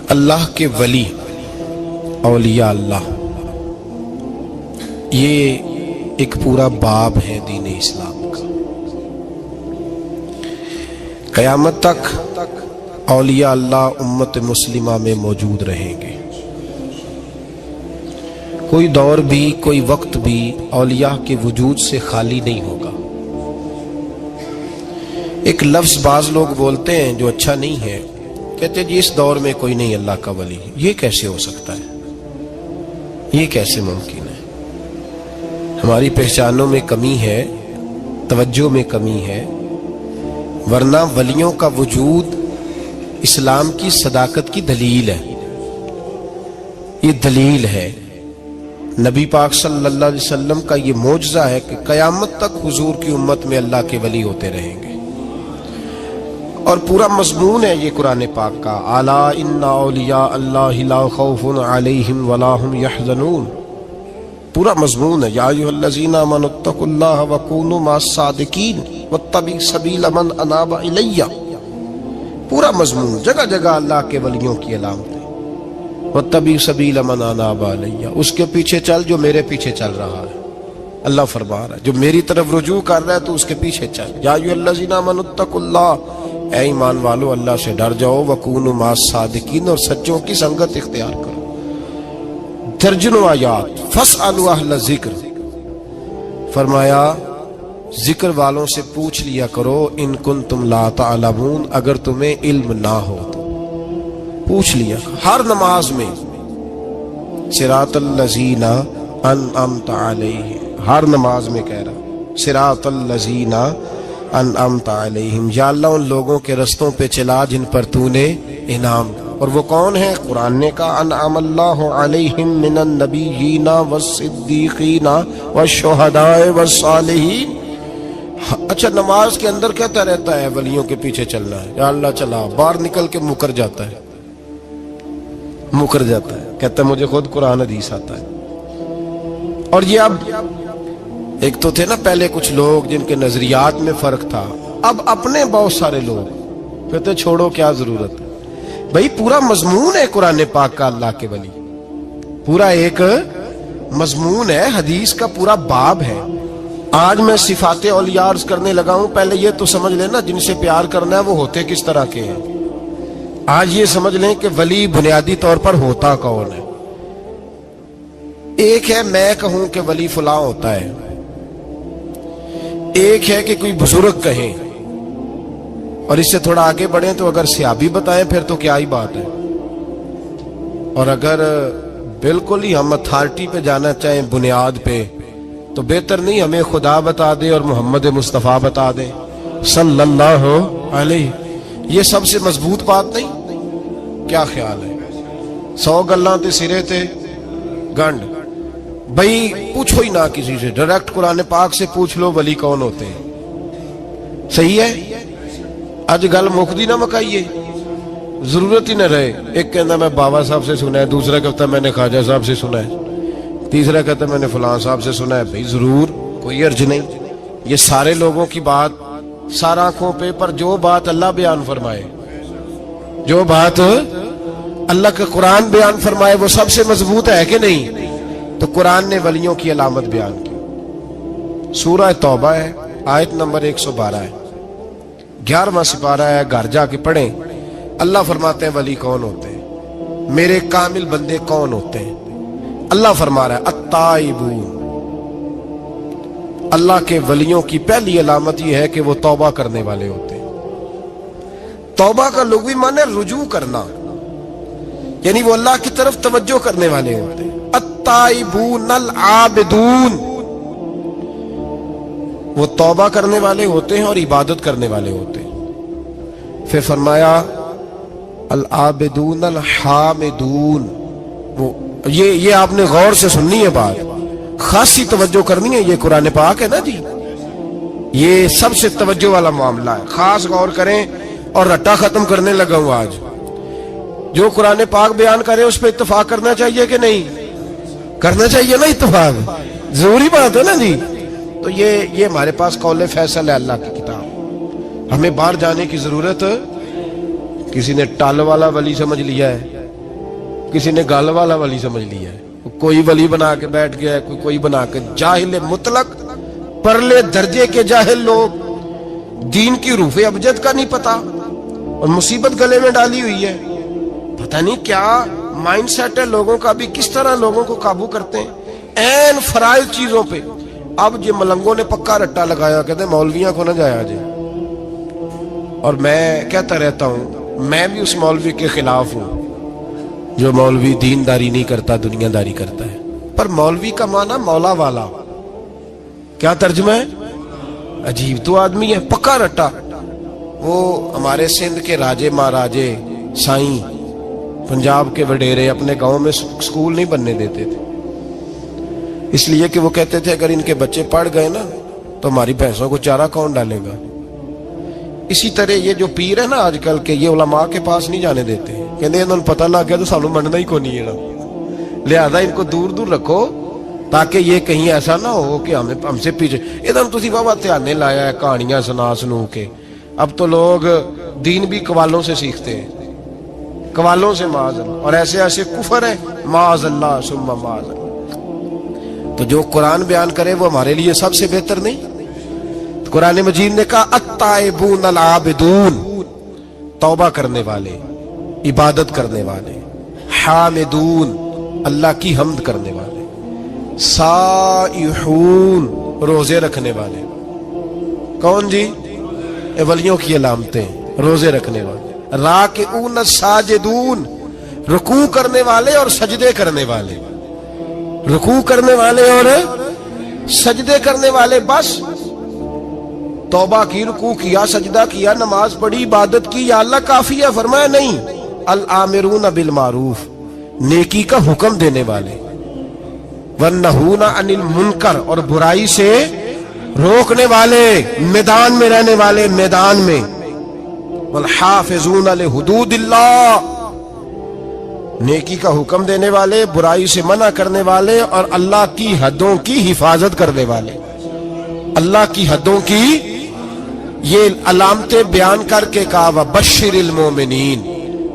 اللہ کے ولی اولیاء اللہ، یہ ایک پورا باب ہے دین اسلام کا۔ قیامت تک اولیاء اللہ امت مسلمہ میں موجود رہیں گے۔ کوئی دور بھی، کوئی وقت بھی اولیاء کے وجود سے خالی نہیں ہوگا۔ ایک لفظ بعض لوگ بولتے ہیں جو اچھا نہیں ہے، کہتے ہیں جی اس دور میں کوئی نہیں اللہ کا ولی۔ یہ کیسے ہو سکتا ہے؟ یہ کیسے ممکن ہے؟ ہماری پہچانوں میں کمی ہے، توجہ میں کمی ہے، ورنہ ولیوں کا وجود اسلام کی صداقت کی دلیل ہے۔ یہ دلیل ہے، نبی پاک صلی اللہ علیہ وسلم کا یہ معجزہ ہے کہ قیامت تک حضور کی امت میں اللہ کے ولی ہوتے رہیں گے۔ اور پورا مضمون ہے یہ قرآن پاک کا، الا ان اولیاء اللہ لا خوف علیہم ولا هم یحزنون۔ پورا مضمون ہے، یا ایھا الذین آمنوا اتقوا اللہ وکونوا مع الصادقین واتبعوا سبیل من اناب الی۔ پورا مضمون، جگہ جگہ اللہ کے ولیوں کی علامتیں، واتبعوا سبیل من اناب الی، اس کے پیچھے چل جو میرے پیچھے چل رہا ہے۔ اللہ فرما رہا ہے جو میری طرف رجوع کر رہا ہے تو اس کے پیچھے چل۔ یا ایھا الذین آمنوا اتقوا اللہ، اے ایمان والو اللہ سے ڈر جاؤ، وکونوا مع الصادقین، اور سچوں کی سنگت اختیار کرو۔ درجنوں آیات، فاسألوا اہل الذکر، فرمایا ذکر والوں سے پوچھ لیا کرو، ان کنتم لا تعلمون، اگر تمہیں علم نہ ہو تو پوچھ لیا کرو۔ ہر نماز میں صراط الذین انعمت علیہم، ہر نماز میں کہہ رہا صراط الذین انعمت علیہم، یا اللہ ان لوگوں کے رستوں پہ چلا جن پر تو نے انعام کیا۔ اور وہ کون ہے؟ قرآن نے کہا انعم اللہ علیہم من النبیین والصدیقین والشہداء والصالحین۔ اچھا، نماز کے اندر کہتا رہتا ہے ولیوں کے پیچھے چلنا ہے، یا اللہ چلا، باہر نکل کے مکر جاتا ہے، کہتا ہے مجھے خود قرآن حدیث آتا ہے۔ اور یہ اب ایک تو تھے نا پہلے کچھ لوگ جن کے نظریات میں فرق تھا، اب اپنے بہت سارے لوگ کہتے چھوڑو کیا ضرورت ہے۔ بھئی پورا مضمون ہے قرآن پاک کا اللہ کے ولی، پورا ایک مضمون ہے، حدیث کا پورا باب ہے۔ آج میں صفات اولیاء عرض کرنے لگا ہوں، پہلے یہ تو سمجھ لینا جن سے پیار کرنا ہے وہ ہوتے کس طرح کے ہیں۔ آج یہ سمجھ لیں کہ ولی بنیادی طور پر ہوتا کون ہے۔ ایک ہے میں کہوں کہ ولی فلاں ہوتا ہے، ایک ہے کہ کوئی بزرگ کہیں، اور اس سے تھوڑا آگے بڑھیں تو اگر صحابی بتائیں پھر تو کیا ہی بات ہے۔ اور اگر بالکل ہی ہم اتھارٹی پہ جانا چاہیں بنیاد پہ، تو بہتر نہیں ہمیں خدا بتا دے اور محمد مصطفیٰ بتا دے صلی اللہ علیہ۔ یہ سب سے مضبوط بات نہیں؟ کیا خیال ہے؟ 100 گلاں تے سرے تے گنڈ۔ بھئی پوچھو ہی نہ کسی سے، ڈائریکٹ قرآن پاک سے پوچھ لو ولی کون ہوتے ہیں۔ صحیح ہے؟ اج گل مکدی نہ مکائیے، ضرورت ہی نہ رہے۔ ایک کہنا میں بابا صاحب سے سنا ہے، دوسرا کہتا میں نے خواجہ صاحب سے سنا ہے، تیسرا کہتا میں نے فلاں صاحب سے سنا ہے۔ بھئی ضرور، کوئی عرض نہیں، یہ سارے لوگوں کی بات سار آنکھوں پہ، پر جو بات اللہ بیان فرمائے، جو بات اللہ کا قرآن بیان فرمائے وہ سب سے مضبوط ہے کہ نہیں؟ تو قرآن نے ولیوں کی علامت بیان کی۔ سورہ توبہ ہے، آیت نمبر 112 ہے، 11واں سپارہ ہے، گھر جا کے پڑھیں۔ اللہ فرماتے ہیں ولی کون ہوتے ہیں، میرے کامل بندے کون ہوتے ہیں۔ اللہ فرما رہا ہے التائبون، اللہ کے ولیوں کی پہلی علامت یہ ہے کہ وہ توبہ کرنے والے ہوتے ہیں۔ توبہ کا لغوی معنی ہے رجوع کرنا، یعنی وہ اللہ کی طرف توجہ کرنے والے ہوتے ہیں۔ التائبون العابدون، وہ توبہ کرنے والے ہوتے ہیں اور عبادت کرنے والے ہوتے ہیں۔ پھر فرمایا العابدون الحامدون، یہ آپ نے غور سے سننی ہے بات، خاصی توجہ کرنی ہے، یہ قرآن پاک ہے نا جی، یہ سب سے توجہ والا معاملہ ہے، خاص غور کریں۔ اور رٹا ختم کرنے لگا ہوں آج، جو قرآن پاک بیان کرے اس پہ اتفاق کرنا چاہیے کہ نہیں؟ کرنا چاہیے نا اتفاق، ضروری بات ہے نا جی۔ تو یہ ہمارے پاس قول فیصل ہے اللہ کی کتاب، ہمیں باہر جانے کی ضرورت किसी ने टल वाला वली समझ लिया है, किसी ने गल वाला वली समझ लिया है, कोई वली बना के बैठ गया है, कोई बना के। जाहिल मुतलक, परले दर्जे के जाहिल लोग, दीन की रूफे अबजद का नहीं पता और मुसीबत गले में डाली हुई है। पता नहीं क्या माइंडसेट है लोगों का भी, किस तरह लोगों को काबू करते हैं ऐन फराइज चीजों पे। अब ये मलंगों ने पक्का रट्टा लगाया, कहते मौलवियां को ना जाया जाए। और मैं कहता रहता हूं, मैं भी उस मौलवी के खिलाफ हूं जो मौलवी दीनदारी नहीं करता, दुनियादारी करता है। पर मौलवी का माना मौला वाला, क्या तर्जुमा है? अजीब तो आदमी है, पक्का रट्टा। वो हमारे सिंध के राजे महाराजे साईं, पंजाब के वडेरे अपने गांव में स्कूल नहीं बनने देते थे, इसलिए कि वो कहते थे अगर इनके बच्चे पढ़ गए ना तो हमारी भैंसों को चारा कौन डालेगा। इसी तरह ये जो पीर है ना आजकल के, ये उलमा के पास नहीं जाने देते, कहते इन्होंने पता लग गया तो सानू मनना ही को नहीं है ना, लिहाजा इनको दूर दूर रखो ताकि ये कहीं ऐसा ना हो कि हमसे पीछे। इधर तुसी बाबा ध्यान लाया है कहानियां सुना सुनू के। अब तो लोग दीन भी कवालों से सीखते हैं, कवालों से माज़अल्लाह, और ऐसे ऐसे कुफर है माज़अल्लाह सुम्मा माज़अल्लाह। तो जो कुरान बयान करे वो हमारे लिए सबसे बेहतर नहीं? तो कुरान मजीद ने कहा अत्ताइबून अल आबिदून, तौबा करने वाले, इबादत करने वाले, हामिदून, अल्लाह की हम्द करने वाले, साइहून, रोजे रखने वाले। कौन जी? ये वलियों की अलामतें, रोजे रखने वाले। राकिऊन साजिदून, रुकू करने वाले और सजदे करने वाले, रुकू करने वाले और सजदे करने वाले। बस तौबा की, रुकू किया, सजदा किया, नमाज पढ़ी, इबादत की, या अल्लाह काफी है? फरमाया नहीं। अल आमिरून बिल मारूफ, नेकी का हुक्म देने वाले, वन्नहूना अनिल मुनकर, और बुराई से रोकने वाले, मैदान में रहने वाले, मैदान में। वल हाफिजून लिहुदूदिल्लाह, नेकी का हुक्म देने वाले, बुराई से मना करने वाले और अल्लाह की हदों की हिफाजत करने वाले। अल्लाह की हदों की ये अलामतें बयान करके कहा वबश्शिरिल मोमिनीन,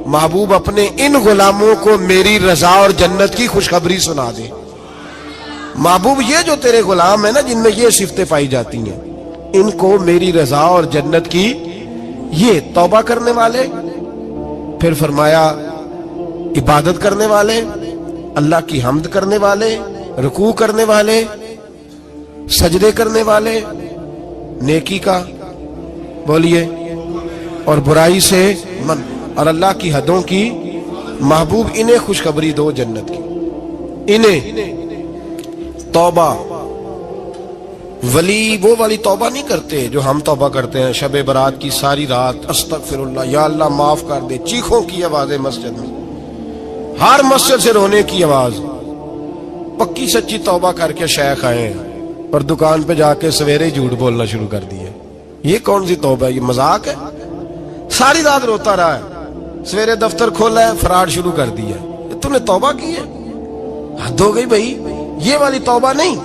महबूब अपने इन गुलामों को मेरी रजा और जन्नत की खुशखबरी सुना दे। महबूब ये जो तेरे गुलाम है ना जिनमें ये सिफतें पाई जाती हैं, इनको मेरी रजा और जन्नत की, ये तौबा करने वाले, फिर फरमाया इबादत करने वाले, अल्लाह की हम्द करने वाले, रुकू करने वाले, सजदे करने वाले, नेकी का बोलिए और बुराई से मन, और अल्लाह की हदों की। महबूब इन्हें खुशखबरी दो जन्नत की, इन्हें तौबा। वली वो वाली तौबा नहीं करते जो हम तौबा करते हैं, शब बरात की सारी रात अस्तगफिरुल्लाह, या अल्लाह माफ कर दे, चीखों की आवाजें मस्जिद में, हर मस्जिद से रोने की आवाज। पक्की सच्ची तौबा करके शेख आए और दुकान पे जाके सवेरे झूठ बोलना शुरू कर दिया। ये कौन सी तौबा है? ये मजाक है? सारी रात रोता रहा है, सवेरे दफ्तर खोला है, फराड शुरू कर दिया। तूने तौबा की है? हद हो गई भाई, ये वाली तौबा नहीं।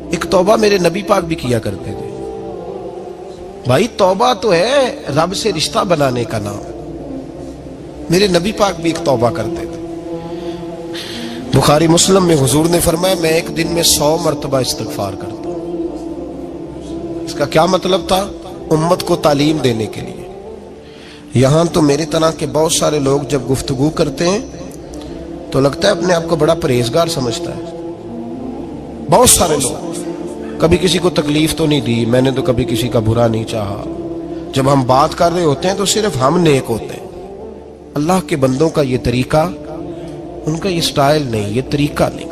एक तौबा मेरे नबी पाक भी किया करते थे भाई। तौबा तो है रब से रिश्ता बनाने का नाम। मेरे नबी पाक भी एक तौबा करते थे। बुखारी मुस्लिम में हुजूर ने फरमाया मैं एक दिन में 100 मरतबा इस्तिगफार करता हूं। इसका क्या मतलब था? उम्मत को तालीम देने के लिए। यहां तो मेरी तरह के बहुत सारे लोग जब गुफ्तगू करते हैं तो लगता है अपने आप को बड़ा परहेजगार समझता है। बहुत सारे लोग, कभी किसी को तकलीफ तो नहीं दी, मैंने तो कभी किसी का बुरा नहीं चाहा। जब हम बात कर रहे होते हैं तो सिर्फ हम नेक होते हैं। अल्लाह के बंदों का ये तरीका, उनका ये स्टाइल नहीं, ये तरीका नहीं।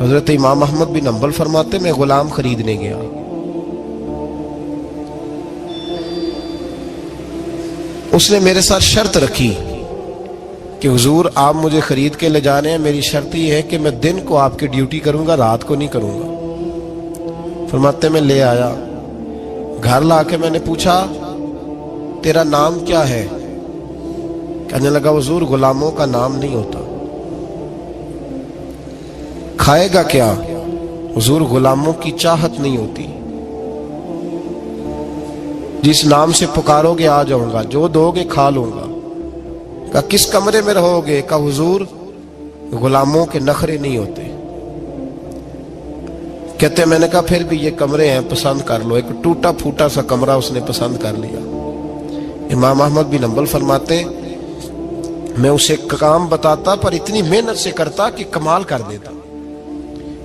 हजरत इमाम अहमद बिन हंबल फरमाते मैं गुलाम खरीदने गया, उसने मेरे साथ शर्त रखी कि हुजूर आप मुझे खरीद के ले जा रहे हैं, मेरी शर्त ये है कि मैं दिन को आपकी ड्यूटी करूंगा, रात को नहीं करूंगा। फरमाते मैं ले आया, घर ला के मैंने पूछा तेरा नाम क्या है? कहने लगा हुजूर गुलामों का नाम नहीं होता। खाएगा क्या? हुजूर गुलामों की चाहत नहीं होती। जिस नाम से पुकारोगे आ जाऊंगा, जो दोगे खा लूंगा। कहा किस कमरे में रहोगे? कहा हुजूर गुलामों के नखरे नहीं होते। कहते मैंने कहा फिर भी ये कमरे हैं, पसंद कर लो। एक टूटा फूटा सा कमरा उसने पसंद कर लिया। इमाम अहमद बिन हंबल फरमाते मैं उसे काम बताता पर इतनी मेहनत से करता कि कमाल कर देता,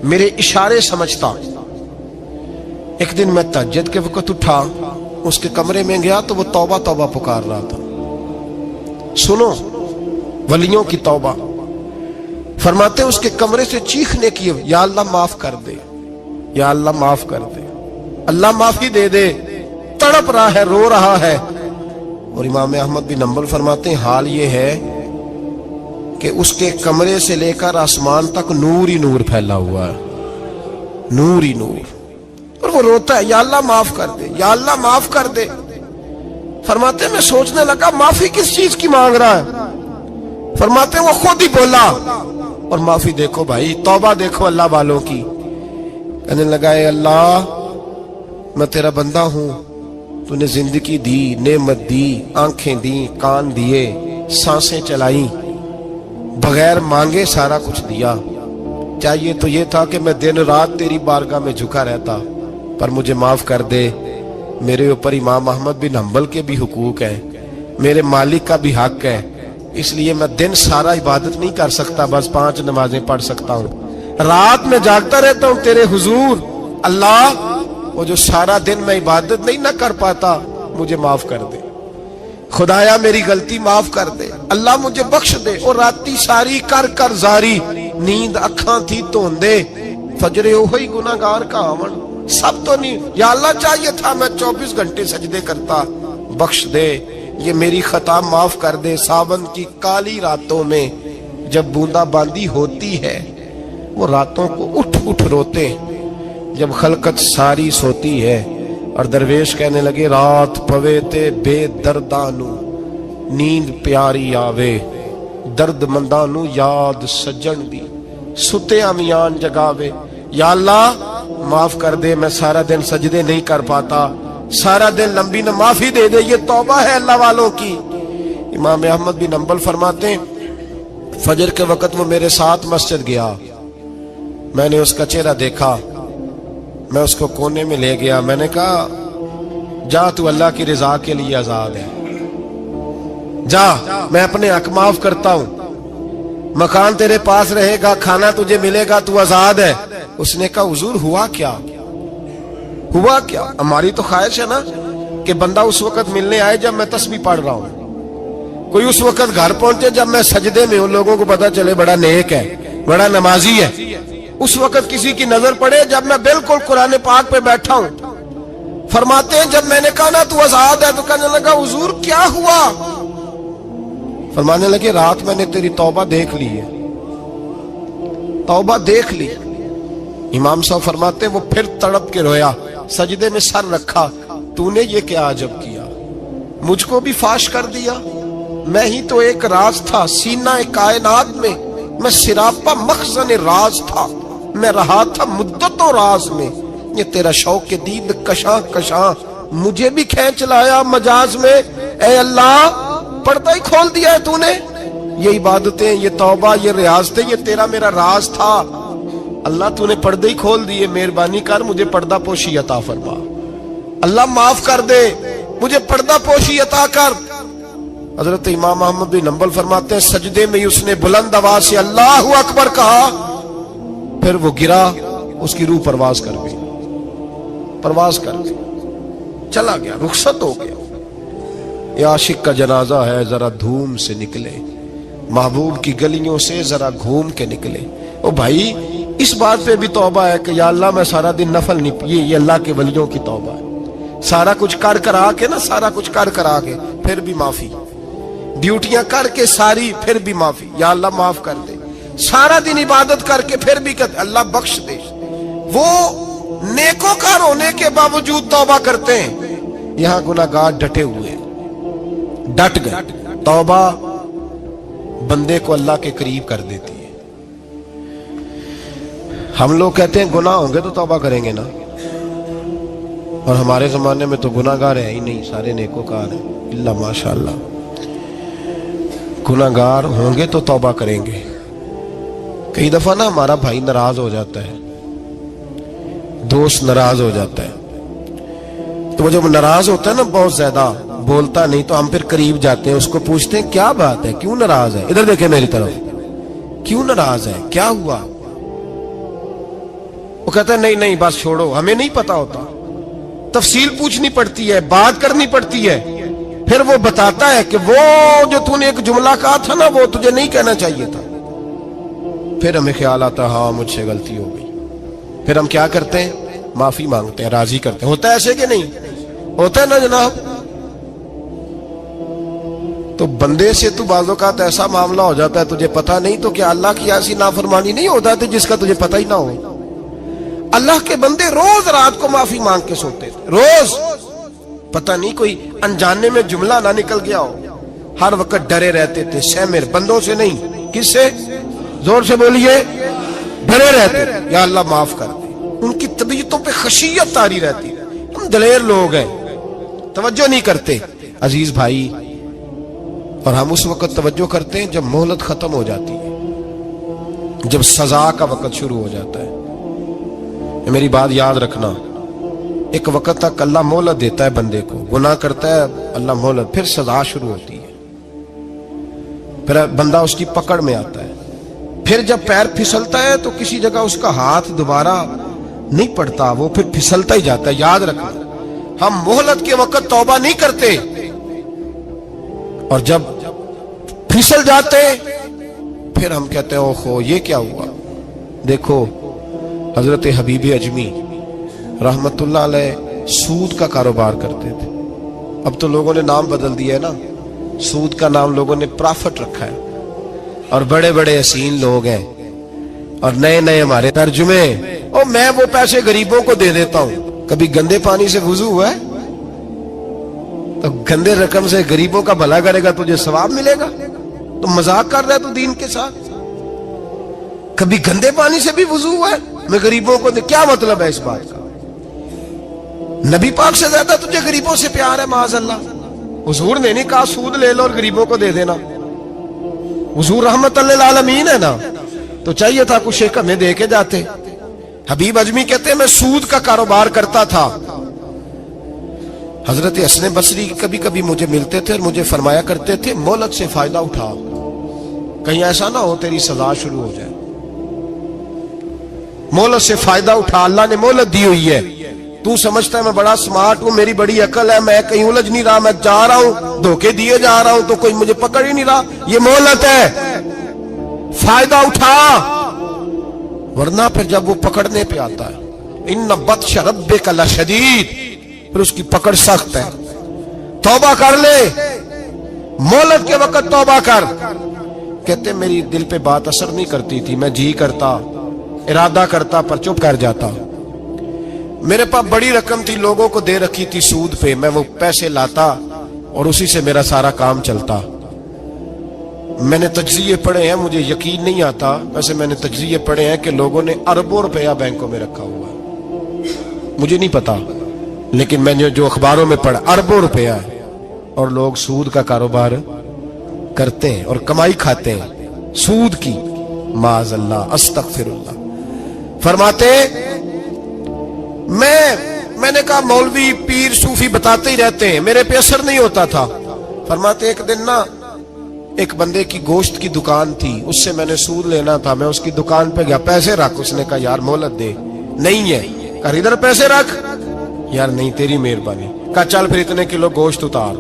मेरे इशारे समझता। एक दिन मैं तहज्जुद के वक्त उठा, उसके कमरे में गया तो वो तौबा तौबा पुकार रहा था। सुनो वलियों की तौबा। फरमाते उसके कमरे से चीखने की, या अल्लाह माफ कर दे, या अल्लाह माफ कर दे, अल्लाह माफी दे दे। तड़प रहा है, रो रहा है। और इमाम अहमद बिन हंबल फरमाते हैं हाल ये है कि उसके कमरे से लेकर आसमान तक नूर ही नूर फैला हुआ है, नूर ही नूर। और वो रोता है, या अल्लाह माफ कर दे, या अल्लाह माफ कर दे। फरमाते मैं सोचने लगा माफी किस चीज की मांग रहा है। फरमाते वो खुद ही बोला, और माफी देखो भाई, तौबा देखो अल्लाह वालों की। कहने लगा अल्लाह मैं तेरा बंदा हूं, तूने जिंदगी दी, नेमत दी, आंखें दी, कान दिए, सांसें चलाई, बगैर मांगे सारा कुछ दिया। चाहिए तो ये था कि मैं दिन रात तेरी बारगाह में झुका रहता, पर मुझे माफ कर दे। मेरे ऊपर इमाम अहमद बिन हंबल के भी हुकूक है, मेरे मालिक का भी हक है, इसलिए मैं दिन सारा इबादत नहीं कर सकता, बस 5 नमाजें पढ़ सकता हूँ। रात में जागता रहता हूँ तेरे हुजूर। अल्लाह वो जो सारा दिन मैं इबादत नहीं ना कर पाता, मुझे माफ कर दे। खुदाया मेरी गलती माफ कर दे, अल्लाह मुझे बख्श दे। और राती सारी कर कर जारी, नींद अखां थी धोंदे, फजरे ओही गुनाहगार का आवन। सब तो नहीं, या अल्लाह चाहिए था मैं 24 घंटे सजदे करता, बख्श दे, ये मेरी खता माफ कर दे। सावन की काली रातों में जब बूंदाबांदी होती है, वो रातों को उठ उठ रोते, जब खलकत सारी सोती है। और दरवेश कहने लगे रात पवे ते बेदर्दानू, नींद प्यारी आवे, दर्द मंदानू याद सज्जन दी, सुते अमियान जगावे। या अल्लाह माफ कर दे, मैं सारा दिन सजदे नहीं कर पाता, सारा दिन लंबी न माफी दे दे। ये तौबा है अल्लाह वालों की। इमाम अहमद बिन हंबल फरमाते हैं फजर के वक्त वो मेरे साथ मस्जिद गया, मैंने उसका चेहरा देखा, मैं उसको कोने में ले गया। मैंने कहा जा तू अल्लाह की रजा के लिए आजाद है, जा मैं अपने हक माफ करता हूं, मकान तेरे पास रहेगा, खाना तुझे मिलेगा, तू आजाद है। उसने कहा हुजूर हुआ क्या, हुआ क्या? हमारी तो ख्वाहिश है ना कि बंदा उस वक्त मिलने आए जब मैं तस्बीह पढ़ रहा हूं, कोई उस वक्त घर पहुंचे जब मैं सजदे में हूं, लोगों को पता चले बड़ा नेक है, बड़ा नमाजी है। उस वक्त किसी की नजर पड़े जब मैं बिल्कुल कुरान पाक पे बैठा हूं। फरमाते हैं जब मैंने कहा ना तू आजाद है, तो कहने लगा हुजूर क्या हुआ? फरमाने लगे रात मैंने तेरी तौबा देख ली है, तौबा देख ली। इमाम साहब फरमाते वो फिर तड़प के रोया, सजदे में सर रखा, तूने ये क्या अजब किया, मुझको भी फाश कर दिया, मैं ही तो एक राज था सीना कायनात में, मैं सिरापा मखजन राज था, मैं रहा था मुद्दतों राज में। ये तेरा शौक के दीद कशा कशा मुझे भी खींच लाया मजाज में। ए अल्लाह पर्दा ही खोल दिया है तूने, ये इबादतें, ये तौबा, ये रियाजतें, ये तेरा मेरा राज था। अल्लाह तूने पर्दे ही खोल दिए, मेहरबानी कर मुझे पर्दा पोशी अता फरमा। अल्लाह माफ कर दे, मुझे पर्दा पोशी अता कर। हजरत इमाम अहमद बिन हंबल फरमाते हैं सजदे में ही उसने बुलंद आवाज से अल्लाहु अकबर कहा, फिर वो गिरा, उसकी रूह परवाज कर गई, परवाज कर गई, चला गया, रुखसत हो गया। ये आशिक का जनाजा है, जरा धूम से निकले, महबूब की गलियों से जरा घूम के निकले। ओ भाई इस बात पे भी तौबा है कि या अल्लाह मैं सारा दिन नफल नहीं, ये अल्लाह के वलियों की तौबा है। सारा कुछ कर कर आके ना, सारा कुछ कर कर आके फिर भी माफी, ड्यूटियां करके सारी फिर भी माफी, या अल्लाह माफ कर दे। सारा दिन इबादत करके फिर भी कहते अल्लाह बख्श दे। वो नेकोकार होने के बावजूद तौबा करते हैं, यहां गुनाहगार डटे हुए, डट गए। तौबा बंदे को अल्लाह के करीब कर देती है। हम लोग कहते हैं गुनाह होंगे तो तौबा करेंगे ना, اور ہمارے زمانے میں تو گناہگار ہے ہی نہیں، سارے نیکوکار ہیں، اللہ ماشاءاللہ۔ گناہگار ہوں گے تو توبہ کریں گے۔ کئی دفعہ نا ہمارا بھائی ناراض ہو جاتا ہے، دوست ناراض ہو جاتا ہے، تو وہ جب ناراض ہوتا ہے نا بہت زیادہ بولتا نہیں، تو ہم پھر قریب جاتے ہیں، اس کو پوچھتے ہیں کیا بات ہے، کیوں ناراض ہے، ادھر دیکھیں میری طرف، کیوں ناراض ہے، کیا ہوا؟ وہ کہتا ہے نہیں نہیں بس چھوڑو، ہمیں نہیں پتا ہوتا، تفصیل پوچھنی پڑتی ہے، بات کرنی پڑتی ہے، پھر وہ بتاتا ہے کہ وہ جو تو نے ایک جملہ کہا تھا نا وہ تجھے نہیں کہنا چاہیے تھا۔ پھر ہمیں خیال آتا ہاں مجھ سے غلطی ہو گئی، پھر ہم کیا کرتے ہیں؟ معافی مانگتے ہیں، راضی کرتے ہیں۔ ہوتا ہے ایسے کہ نہیں ہوتا ہے نا جناب؟ تو بندے سے تو بعض اوقات ایسا معاملہ ہو جاتا ہے تجھے پتا نہیں، تو کیا اللہ کی ایسی نافرمانی نہیں ہوتا ہے جس کا تجھے پتہ ہی نہ ہو؟ اللہ کے بندے روز رات کو معافی مانگ کے سوتے تھے، روز، پتہ نہیں کوئی انجانے میں جملہ نہ نکل گیا ہو، ہر وقت ڈرے رہتے تھے، سیمر بندوں سے نہیں، کس سے؟ زور سے بولیے، ڈرے رہتے تھے یا اللہ معاف کر دے۔ ان کی طبیعتوں پہ خشیت طاری رہتی۔ ہم دلیر لوگ ہیں، توجہ نہیں کرتے عزیز بھائی، اور ہم اس وقت توجہ کرتے ہیں جب مہلت ختم ہو جاتی ہے، جب سزا کا وقت شروع ہو جاتا ہے۔ میری بات یاد رکھنا، ایک وقت تک اللہ مہلت دیتا ہے بندے کو، گناہ کرتا ہے اللہ مہلت، پھر سزا شروع ہوتی ہے، پھر بندہ اس کی پکڑ میں آتا ہے، پھر جب پیر پھسلتا ہے تو کسی جگہ اس کا ہاتھ دوبارہ نہیں پڑتا، وہ پھر پھسلتا ہی جاتا ہے۔ یاد رکھنا، ہم مہلت کے وقت توبہ نہیں کرتے، اور جب پھسل جاتے پھر ہم کہتے ہیں اوہو یہ کیا ہوا۔ دیکھو حضرت حبیب اجمی رحمت اللہ علیہ سود کا کاروبار کرتے تھے، اب تو لوگوں نے نام بدل دیا ہے نا، سود کا نام لوگوں نے پرافٹ رکھا ہے، اور بڑے بڑے حسین لوگ ہیں، اور نئے نئے ہمارے ترجمے، اور میں وہ پیسے غریبوں کو دے دیتا ہوں۔ کبھی گندے پانی سے وضو ہوا ہے؟ تو گندے رقم سے غریبوں کا بھلا کرے گا تجھے ثواب ملے گا؟ تو مذاق کر رہا ہے تو دین کے ساتھ؟ کبھی گندے پانی سے بھی وضو ہوا ہے؟ میں غریبوں کو دے، کیا مطلب ہے اس بات کا؟ نبی پاک سے زیادہ تجھے غریبوں سے پیار ہے معاذ اللہ؟ حضور نے نہیں کہا سود لے لو اور غریبوں کو دے دینا، حضور رحمت للعالمین ہے نا، تو چاہیے تھا کچھ ایک ہمیں دے کے جاتے۔ حبیب اجمی کہتے ہیں میں سود کا کاروبار کرتا تھا، حضرت حسن بصری کبھی کبھی مجھے ملتے تھے اور مجھے فرمایا کرتے تھے مہلت سے فائدہ اٹھا، کہیں ایسا نہ ہو تیری سزا شروع ہو جائے، مہلت سے فائدہ اٹھا، اللہ نے مہلت دی ہوئی ہے، تو سمجھتا ہے میں بڑا سمارٹ ہوں، میری بڑی عقل ہے، میں کہیں الجھ نہیں رہا، میں جا رہا ہوں دھوکے دیے جا رہا ہوں تو کوئی مجھے پکڑ ہی نہیں رہا، یہ مہلت ہے، فائدہ اٹھا، ورنہ پھر جب وہ پکڑنے پہ آتا ہے ان بطش ربک لشدید، پھر اس کی پکڑ سخت ہے۔ توبہ کر لے، مہلت کے وقت توبہ کر۔ کہتے میری دل پہ بات اثر نہیں کرتی تھی، میں جی کرتا، ارادہ کرتا پر چپ کر جاتا، میرے پاس بڑی رقم تھی لوگوں کو دے رکھی تھی سود پہ، میں وہ پیسے لاتا اور اسی سے میرا سارا کام چلتا۔ میں نے تجزیے پڑھے ہیں، مجھے یقین نہیں آتا، ویسے میں نے تجزیے پڑھے ہیں کہ لوگوں نے اربوں روپیہ بینکوں میں رکھا ہوا ہے، مجھے نہیں پتا، لیکن میں نے جو اخباروں میں پڑھا اربوں روپیہ ہے، اور لوگ سود کا کاروبار کرتے ہیں اور کمائی کھاتے ہیں سود کی، معاذ اللہ، استغفر اللہ۔ فرماتے میں نے کہا مولوی پیر صوفی بتاتے ہی رہتے ہیں، میرے پہ اثر نہیں ہوتا تھا۔ فرماتے ایک دن نا ایک بندے کی گوشت کی دکان تھی، اس سے میں نے سود لینا تھا، میں اس کی دکان پہ گیا، پیسے رکھ، اس نے کہا یار مہلت دے، نہیں ہے، کہا ادھر پیسے رکھ، یار نہیں تیری مہربانی، کہا چل پھر اتنے کلو گوشت اتار،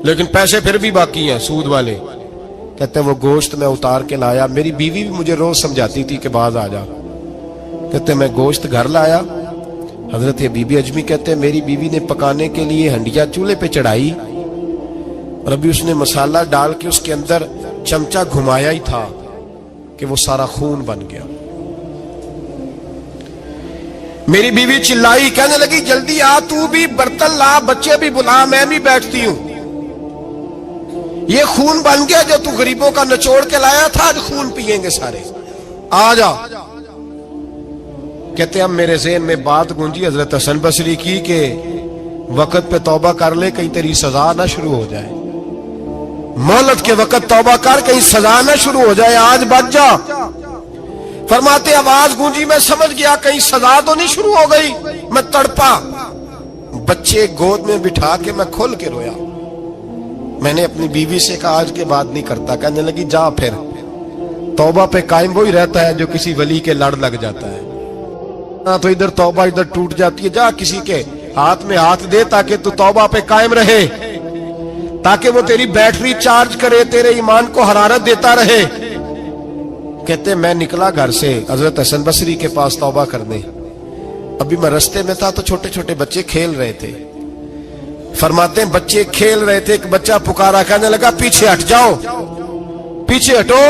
لیکن پیسے پھر بھی باقی ہیں سود والے۔ کہتے ہیں وہ گوشت میں اتار کے لایا، میری بیوی بھی مجھے روز سمجھاتی تھی کہ باز آ جا، کہتے ہیں میں گوشت گھر لایا، حضرت بی بی اجمی کہتے ہیں میری بیوی نے پکانے کے لیے ہنڈیا چولہے پہ چڑھائی، اور ابھی اس نے مسالہ ڈال کے اس کے اندر چمچہ گھمایا ہی تھا کہ وہ سارا خون بن گیا۔ میری بیوی چلائی، کہنے لگی جلدی آ، تو بھی برتن لا، بچے بھی بلا، میں بھی بیٹھتی ہوں، یہ خون بن گیا جو تو غریبوں کا نچوڑ کے لایا تھا، آج خون پیئیں گے سارے، آ جا۔ कहते अब मेरे ज़हन में बात गूंजी हजरत हसन बसरी की कि वक्त पे तौबा कर ले, कहीं तेरी सजा ना शुरू हो जाए। मोहलत के वक्त तौबा कर, कहीं सजा ना शुरू हो जाए, आज बच जा। फरमाते आवाज गूंजी, मैं समझ गया कहीं सजा तो नहीं शुरू हो गई। मैं तड़पा, बच्चे गोद में बिठा के मैं खोल के रोया। मैंने अपनी बीवी से कहा आज के बाद नहीं करता। कहने लगी जा फिर, तौबा पे कायम वही रहता है जो किसी वली के लड़ लग जाता है। तो इधर तौबा इधर टूट जाती है। जा किसी के हाथ में हाथ दे ताकि तू तौबा पे कायम रहे, ताकि वो तेरी बैटरी चार्ज करे, तेरे ईमान को हरारत देता रहे। कहते मैं निकला घर से हजरत हसन बसरी के पास तौबा करने। अभी मैं रास्ते में था तो छोटे छोटे बच्चे खेल रहे थे। फरमाते हैं बच्चे खेल रहे थे, एक बच्चा पुकारा, कहने लगा पीछे हट जाओ, पीछे हटो,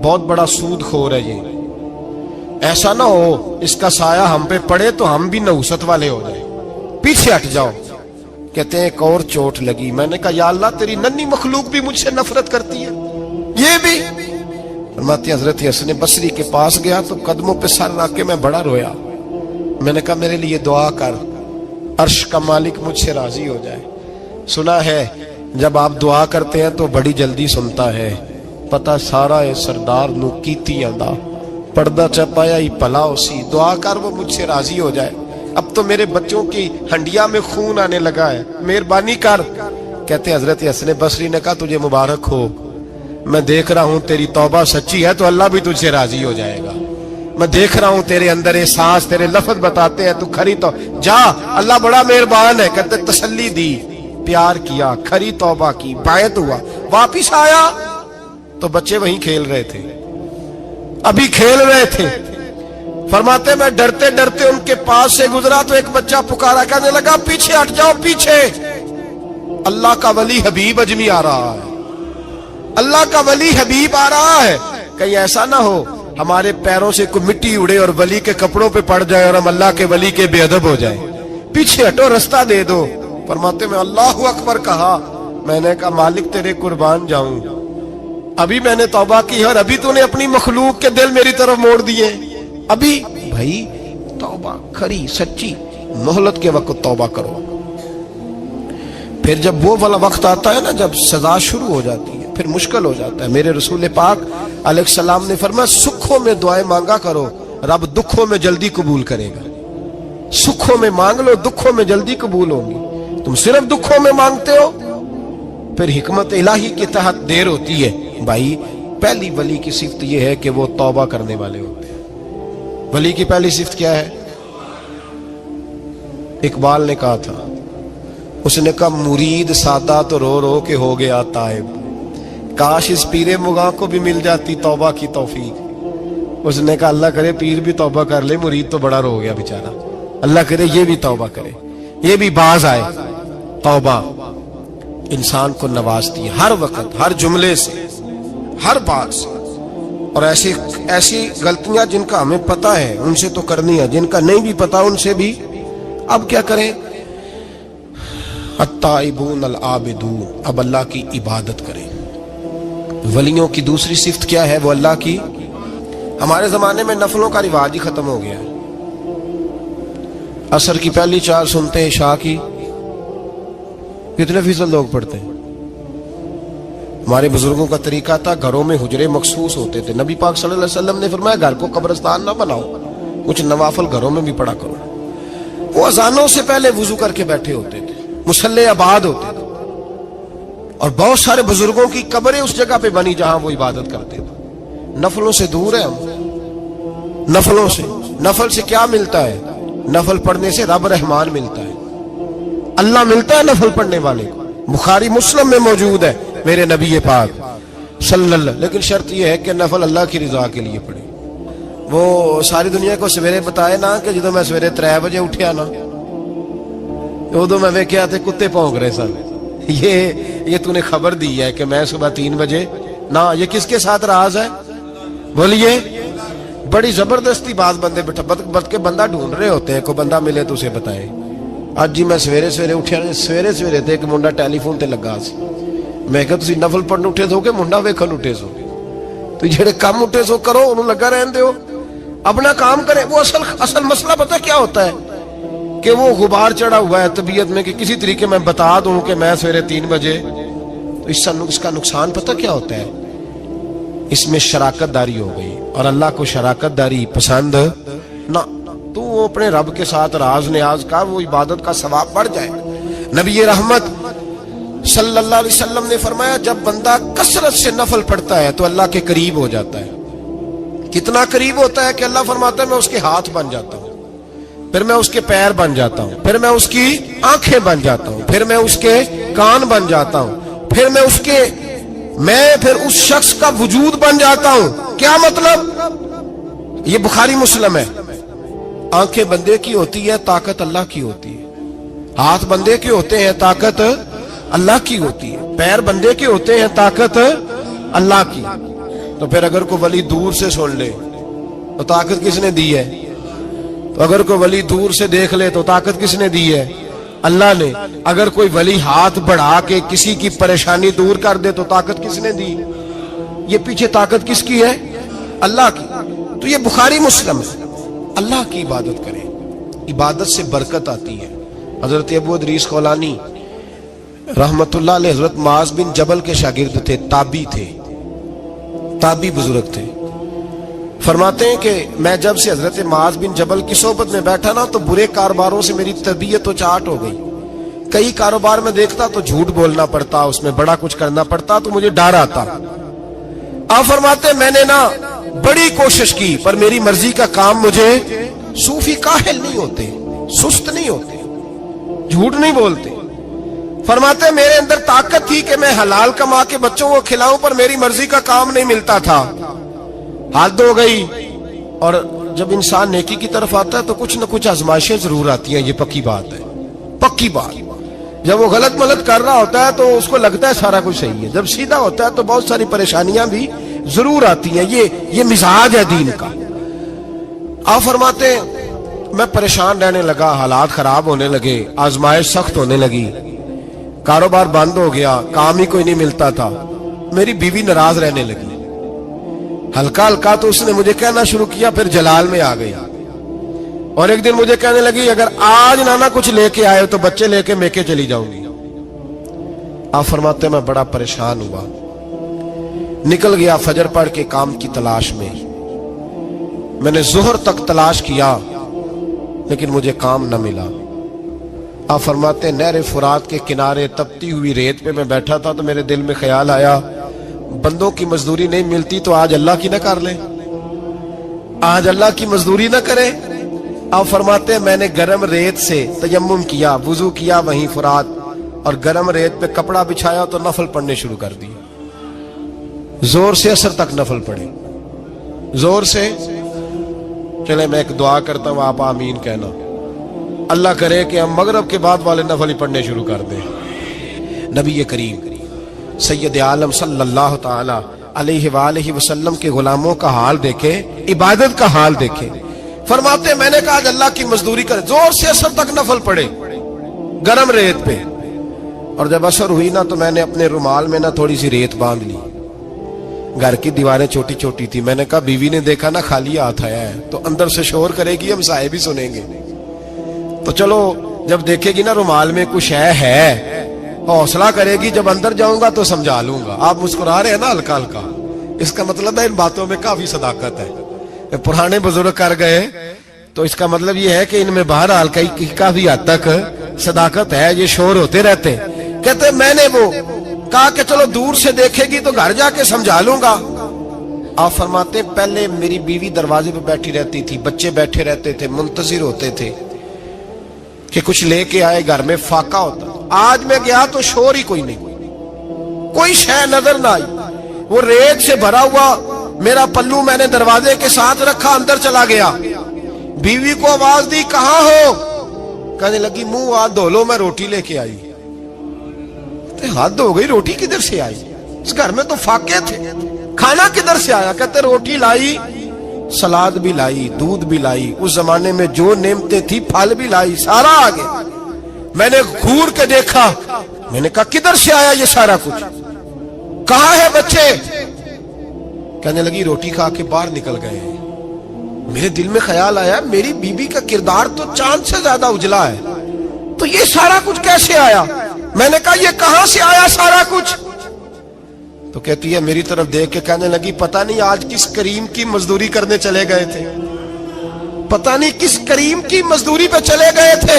बहुत बड़ा सूदखोर है ये, ऐसा ना हो इसका साया हम पे पड़े तो हम भी नहुसत वाले हो जाए, पीछे हट जाओ। कहते हैं एक और चोट लगी। मैंने कहा या अल्लाह तेरी नन्ही मखलूक भी मुझसे नफरत करती है, ये भी। फरमाते हजरत हसन बसरी के पास गया तो कदमों पे सर रख के मैं बड़ा रोया। मैंने कहा मेरे लिए दुआ कर, अर्श का मालिक मुझसे राजी हो जाए। सुना है जब आप दुआ करते हैं तो बड़ी जल्दी सुनता है। पता सारा है सरदार नू कीती आंदा, पर्दा चपाया ही भला उसी, दुआ कर वो मुझसे राजी हो जाए। अब तो मेरे बच्चों की हंडिया में खून आने लगा है, मेहरबानी कर। कहते हजरत हसन बसरी ने कहा तुझे मुबारक हो, मैं देख रहा हूं तेरी तौबा सच्ची है तो अल्लाह भी तुझसे राजी हो जाएगा। मैं देख रहा हूं तेरे अंदर ये सांस, तेरे लफ्ज बताते हैं तू खरी तो जा, अल्लाह बड़ा मेहरबान है। कहते तसल्ली दी, प्यार किया, खरी तौबा की, बायत हुआ, वापिस आया तो बच्चे वहीं खेल रहे थे, अभी खेल रहे थे। फरमाते मैं डरते डरते उनके पास से गुजरा तो एक बच्चा पुकारा, कहने लगा पीछे हट जाओ, पीछे। अल्लाह का वली हबीब अजमी आ रहा है, अल्लाह का वली हबीब आ रहा है। कहीं ऐसा ना हो हमारे पैरों से कोई मिट्टी उड़े और वली के कपड़ों पे पड़ जाए और हम अल्लाह के वली के बेअदब हो जाए। पीछे हटो, रास्ता दे दो। फरमाते में अल्लाहु अकबर कहा। मैंने कहा मालिक तेरे कुर्बान जाऊं, अभी मैंने तौबा की और अभी तूने अपनी मखलूक के दिल मेरी तरफ मोड़ दिए। अभी भाई तौबा खरी सच्ची, मोहलत के वक्त तौबा करो। फिर जब वो वाला वक्त आता है ना जब सजा शुरू हो जाती है, फिर मुश्किल हो जाता है। मेरे रसूल पाक अलैहिस्सलाम ने फरमाया सुखों में दुआएं मांगा करो, रब दुखों में जल्दी कबूल करेगा। सुखों में मांग लो, दुखों में जल्दी कबूल होंगी। तुम सिर्फ दुखों में मांगते हो, फिर हिकमत इलाही के तहत देर होती है। भाई पहली वली की सिफ्त यह है कि वो तौबा करने वाले होते हैं। वली की पहली सिफ्त क्या है? इकबाल ने कहा था, उसने कहा मुरीद सादा तो रो रो के हो गया ताइब, काश इस पीरे मुगा को भी मिल जाती तौबा की तौफीक। उसने कहा अल्लाह करे पीर भी तौबा कर ले, मुरीद तो बड़ा रो गया बेचारा, अल्लाह करे ये भी तौबा करे, ये भी बाज आए। तौबा इंसान को नवाजती है हर वक्त, हर जुमले से, हर बात से। और ऐसी ऐसी गलतियां जिनका हमें पता है उनसे तो करनी है, जिनका नहीं भी पता उनसे भी अब क्या करें? अत्ताइबून अल आबिदून, अब अल्लाह की इबादत करें। वलियों की दूसरी सिफ्त क्या है? वो अल्लाह की, हमारे जमाने में नफलों का रिवाज ही खत्म हो गया है। असर की पहली चार सुनते हैं, शाह की कितने फीसद लोग पढ़ते हैं? हमारे बुजुर्गों का तरीका था, घरों में हुजरे मखसूस होते थे। नबी पाक सल्लल्लाहु अलैहि वसल्लम ने फरमाया घर को कब्रिस्तान ना बनाओ, कुछ नवाफल घरों में भी पढ़ा करो। वो अजानों से पहले वुजू करके बैठे होते थे, मुसल्ले आबाद होते थे, और बहुत सारे बुजुर्गों की कब्रें उस जगह पे बनी जहां वो इबादत करते थे। नफलों से दूर है हम, नफलों से। नफल से क्या मिलता है? नफल पढ़ने से रब रहमान मिलता है, अल्लाह मिलता है नफल पढ़ने वाले को। बुखारी मुस्लिम में मौजूद है मेरे नबी पाक सल्लल्लाहु। लेकिन शर्त यह है कि नफल अल्लाह की रिजा के लिए पढ़े। वो सारी दुनिया को सवेरे बताए ना कि जो मैं सवेरे 3 बजे उठिया ना, उदो मैं वेख्या थे कुत्ते भौंक रहे सन। ये तूने खबर दी है कि मैं सुबह 3 बजे ना, ये किसके साथ राज है? बोलिए। बड़ी जबरदस्ती बात बंदे बट के बंदा ढूंढ रहे होते हैं, कोई बंदा मिले तो उसे बताए। ਅੱਜ ਜੀ मैं सवेरे सवेरे उठिया, सवेरे सवेरे ਤੇ ਇੱਕ ਮੁੰਡਾ ਟੈਲੀਫੋਨ ਤੇ ਲੱਗਾ ਸੀ। ਮੈਂ ਕਿਹਾ ਤੁਸੀਂ ਨਫਲ ਪੜਨ ਉੱਠੇ ਸੋ ਕਿ ਮੁੰਡਾ ਵੇਖਣ ਉੱਠੇ ਸੋ? ਤੁਸੀਂ ਜਿਹੜੇ ਕੰਮ ਉੱਠੇ ਸੋ ਕਰੋ, ਉਹਨੂੰ ਲੱਗਾ ਰਹਿਣ ਦਿਓ। अपना काम करे। वो असल मसला पता क्या होता है कि वो गुबार चढ़ा हुआ है तबीयत में कि किसी तरीके मैं बता दूं कि मैं सवेरे 3 बजे, तो इसका नुकसान पता क्या होता है, इसमें शराकतदारी हो गई और अल्लाह को शराकतदारी पसंद ना। तो वो अपने रब के साथ राज न्याज का वो इबादत का सवाब बढ़ जाए। नबी रहमत सल्लल्लाहु अलैहि वसल्लम ने फरमाया जब बंदा कसरत से नफल पढ़ता है तो अल्लाह के करीब हो जाता है। कितना करीब होता है कि अल्लाह फरमाता है मैं उसके हाथ बन जाता हूं, फिर मैं उसके पैर बन जाता हूं, फिर मैं उसकी आंखें बन जाता हूं, फिर मैं उसके कान बन जाता हूं, फिर उस शख्स का वजूद बन जाता हूं। क्या मतलब? ये बुखारी मुस्लिम है। आंखें बंदे की होती है, ताकत अल्लाह की होती है। हाथ बंदे के होते हैं, ताकत अल्लाह की होती है। पैर बंदे के होते हैं, ताकत अल्लाह की। तो फिर अगर कोई वली दूर से सुन ले तो ताकत किसने दी है? तो अगर कोई वली दूर से देख ले तो ताकत किसने दी है? अल्लाह ने। अगर कोई वली हाथ बढ़ा के किसी की परेशानी दूर कर दे तो ताकत किसने दी? ये पीछे ताकत किसकी है? अल्लाह की। तो ये बुखारी मुस्लिम है। अल्लाह की इबादत करें, इबादत से बरकत आती है। हजरत अबू इदरीस खौलानी रहमतुल्लाह अलैह हजरत मुआज बिन जबल के शागिर्द थे, ताबी थे, ताबी बुजुर्ग थे। फरमाते हैं कि मैं जब से हजरत मुआज बिन जबल की सोबत में बैठा ना तो बुरे कारोबारों से मेरी तबीयत तो चाट हो गई। कई कारोबार में देखता तो झूठ बोलना पड़ता, उसमें बड़ा कुछ करना पड़ता, तो मुझे डर आता। आप फरमाते मैंने ना बड़ी कोशिश की पर मेरी मर्जी का काम मुझे, सूफी काहिल नहीं होते, सुस्त नहीं होते, झूठ नहीं बोलते। फरमाते मेरे अंदर ताकत थी कि मैं हलाल कमा के बच्चों को खिलाऊं पर मेरी मर्जी का काम नहीं मिलता था। हाथ हो गई। और जब इंसान नेकी की तरफ आता है तो कुछ न कुछ आजमाइशें जरूर आती हैं, ये पक्की बात है, पक्की बात। जब वो गलत मलत कर रहा होता है तो उसको लगता है सारा कुछ सही है, जब सीधा होता है तो बहुत सारी परेशानियां भी जरूर आती हैं। ये मिजाज है दीन का। आप फरमाते मैं परेशान रहने लगा, हालात खराब होने लगे, आजमाइश सख्त होने लगी, कारोबार बंद हो गया, काम ही कोई नहीं मिलता था। मेरी बीवी नाराज रहने लगी, हल्का हल्का तो उसने मुझे कहना शुरू किया, फिर जलाल में आ गई। और एक दिन मुझे कहने लगी अगर आज नाना कुछ लेके आए तो बच्चे लेके मेके चली जाऊंगी। आप फरमाते मैं बड़ा परेशान हुआ, निकल गया फजर पढ़ के काम की तलाश में। मैंने जोहर तक तलाश किया लेकिन मुझे काम न मिला। आप फरमाते नहर फुरात के किनारे तपती हुई रेत पे मैं बैठा था तो मेरे दिल में ख्याल आया बंदों की मजदूरी नहीं मिलती तो आज अल्लाह की ना कर ले, आज अल्लाह की मजदूरी ना करे। आप फरमाते मैंने गर्म रेत से तयम्मुम किया, वुजू किया वहीं फुरात, और गर्म रेत पे कपड़ा बिछाया तो नफल पढ़ने शुरू कर दिए। जोर से असर तक नफल पढ़े, जोर से। चले मैं एक दुआ करता हूं, आप आमीन कहना। अल्लाह करे कि हम मगरब के बाद वाले नफल ही पढ़ने शुरू कर दें। नबी करीम सैयद आलम सल्लल्लाहु ताला अलैहि वसल्लम के गुलामों का हाल देखे, इबादत का हाल देखे। फरमाते मैंने कहा आज अल्लाह की मजदूरी करे, जोर से असर तक नफल पड़े गरम रेत पे। और जब असर हुई ना तो मैंने अपने रुमाल में ना थोड़ी सी रेत बांध ली। घर की दीवारें छोटी छोटी थी। मैंने कहा बीवी ने देखा ना खाली हाथ आया है तो अंदर से शोर करेगी, हम साहिब भी सुनेंगे। तो चलो जब देखेगी ना रुमाल में कुछ है हौसला करेगी, जब अंदर जाऊंगा तो समझा लूंगा। आप मुस्कुरा रहे हैं ना हल्का हल्का, इसका मतलब है इन बातों में काफी सदाकत है। पुराने बुजुर्ग कर गए तो इसका मतलब ये है कि इनमें बहरहाल काफी हद तक सदाकत है। ये शोर होते रहते। कहते मैंने वो कहा कि चलो दूर से देखेगी तो घर जाके समझा लूंगा। आप फरमाते पहले मेरी बीवी दरवाजे पे बैठी रहती थी, बच्चे बैठे रहते थे, मुंतजिर होते थे कि कुछ लेके आए, घर में फाका होता। आज मैं गया तो शोर ही कोई नहीं, कोई शय नजर ना आई। वो रेत से भरा हुआ मेरा पल्लू मैंने दरवाजे के साथ रखा, अंदर चला गया। बीवी को आवाज दी कहां हो? कहने लगी मुंह हाथ धो लो, मैं रोटी लेके आई। हाथ धो गई, रोटी किधर से आई? इस घर में तो फाके थे, खाना किधर से आया? कहते रोटी लाई, सलाद भी लाई, दूध भी लाई, उस जमाने में जो नेमतें थी फल भी लाई, सारा आ गया। मैंने घूर के देखा, मैंने कहा किधर से आया ये सारा कुछ? कहां है बच्चे? कहने लगी रोटी खा के बाहर निकल गए। میرے دل میں خیال آیا میری بیوی کا کردار تو چاند سے زیادہ اجلا ہے، تو یہ سارا کچھ کیسے آیا؟ میں نے کہا یہ کہاں سے آیا سارا کچھ؟ تو کہتی ہے میری طرف دیکھ کے کہنے لگی پتہ نہیں آج کس کریم کی مزدوری کرنے چلے گئے تھے، پتہ نہیں کس کریم کی مزدوری پہ چلے گئے تھے،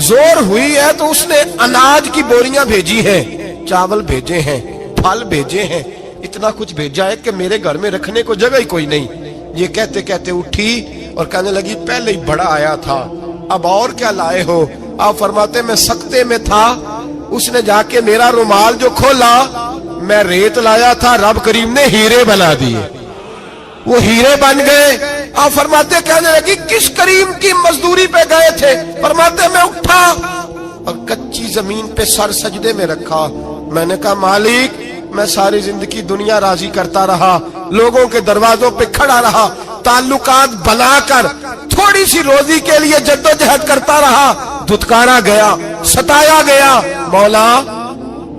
زور ہوئی ہے تو اس نے اناج کی بوریاں بھیجی ہیں، چاول بھیجے ہیں، پھل بھیجے ہیں، اتنا کچھ بھیجا ہے کہ میرے گھر میں رکھنے کو جگہ ہی کوئی نہیں۔ یہ کہتے کہتے اٹھی اور کہنے لگی پہلے ہی بڑا آیا تھا، اب اور کیا لائے ہو؟ آپ فرماتے میں سکتے میں تھا، اس نے جا کے میرا رومال جو کھولا، میں ریت لایا تھا، رب کریم نے ہیرے بنا دیے، وہ ہیرے بن گئے۔ آپ فرماتے کہنے لگی کس کریم کی مزدوری پہ گئے تھے؟ فرماتے میں اٹھا اور کچی زمین پہ سر سجدے میں رکھا، میں نے کہا مالک میں ساری زندگی دنیا راضی کرتا رہا، لوگوں کے دروازوں پہ کھڑا رہا، تعلقات بنا کر تھوڑی سی روزی کے لیے جدوجہد کرتا رہا، دھتکارا گیا، ستایا گیا، مولا